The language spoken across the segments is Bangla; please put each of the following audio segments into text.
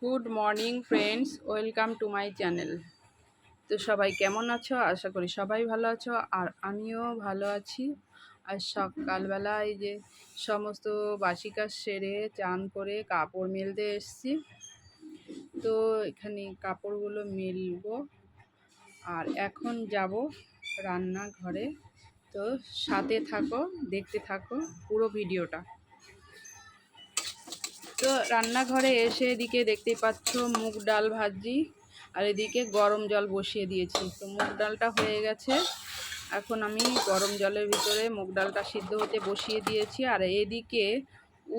Good morning friends, welcome to my channel. তো সবাই কেমন আছো? আশা করি সবাই ভালো আছো, আর আমিও ভালো আছি। আর সকালবেলা এই যে সমস্ত বাসি কাজ সেরে চান করে কাপড় মেলতে এসেছি। তো এখানে কাপড়গুলো মেলবো আর এখন যাব রান্নাঘরে। তো সাথে থাকো, দেখতে থাকো পুরো ভিডিওটা। তো রান্নাঘরে এসে এদিকে দেখতেই পাচ্ছ মুগ ডাল ভাজি, আর এদিকে গরম জল বসিয়ে দিয়েছি। তো মুগ ডালটা হয়ে গেছে, এখন আমি গরম জলের ভিতরে মুগ ডালটা সিদ্ধ হতে বসিয়ে দিয়েছি। আর এদিকে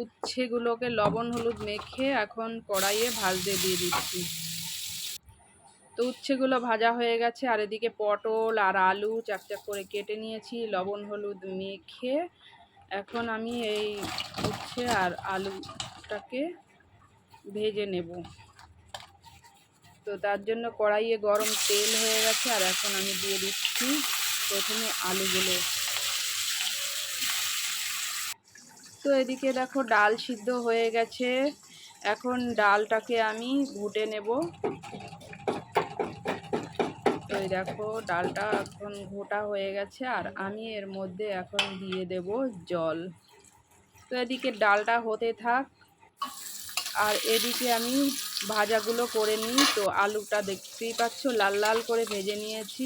উচ্ছেগুলোকে লবণ হলুদ মেখে এখন কড়াইয়ে ভাজতে দিয়ে দিচ্ছি। তো উচ্ছেগুলো ভাজা হয়ে গেছে, আর এদিকে পটল আর আলু চাকচাক করে কেটে নিয়েছি লবণ হলুদ মেখে। এখন আমি এই উচ্ছে আর আলুটাকে ভেজে নেব। তো তার জন্য কড়াইয়ে গরম তেল হয়ে গেছে, আর এখন আমি দিয়ে দিচ্ছি প্রথমে আলুগুলো। তো এদিকে দেখো ডাল সিদ্ধ হয়ে গেছে, এখন ডালটাকে আমি ঘুটে নেব। তো এই দেখো ডালটা এখন ঘোটা হয়ে গেছে, আর আমি এর মধ্যে এখন দিয়ে দেব জল। তো এদিকে ডালটা হতে থাক, আর এদিকে আমি ভাজাগুলো করে নিই। তো আলুটা দেখতেই পাচ্ছ লাল লাল করে ভেজে নিয়েছি।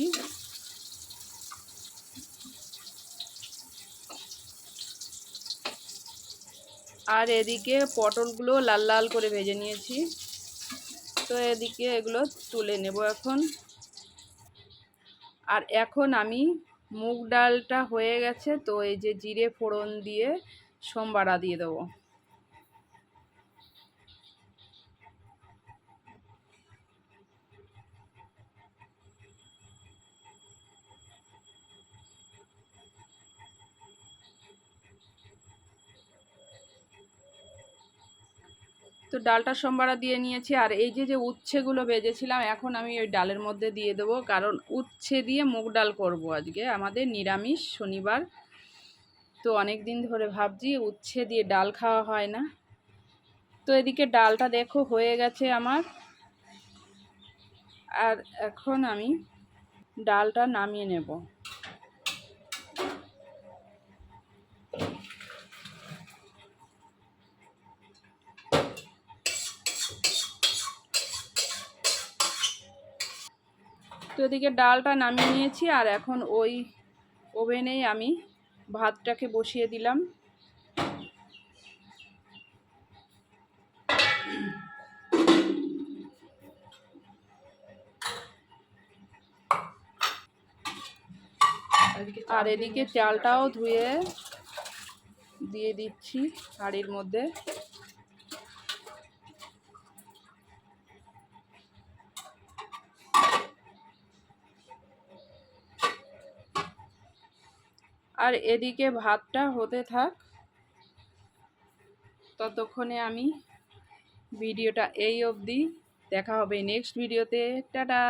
আর এদিকে পটলগুলো লাল লাল করে ভেজে নিয়েছি। তো এদিকে এগুলো তুলে নেব এখন। আর এখন আমি মুগ ডালটা হয়ে গেছে, তো এই যে জিরে ফোড়ন দিয়ে সোমবারা দিয়ে দেবো। তো ডালটা সোমবারা দিয়ে নিয়েছি, আর এই যে যে উচ্ছেগুলো ভেজেছিলাম এখন আমি ওই ডালের মধ্যে দিয়ে দেবো, কারণ উচ্ছে দিয়ে মুগ ডাল করবো আজকে, আমাদের নিরামিষ শনিবার। তো অনেক দিন ধরে ভাবছি উচ্ছে দিয়ে ডাল খাওয়া হয় না। তো এদিকে ডালটা দেখো হয়ে গেছে আমার, আর এখন আমি ডালটা নামিয়ে নেব। তো এদিকে ডালটা নামিয়ে নিয়েছি, আর এখন ওই ওভেনেই আমি ভাতটাকে বসিয়ে দিলাম। আর এদিকে চালটাও ধুয়ে দিয়ে দিচ্ছি হাঁড়ির মধ্যে। আর এদিকে ভাতটা হতে থাক, ততক্ষণে আমি ভিডিওটা এই অবধি। দেখা হবে নেক্সট ভিডিওতে। টাটা।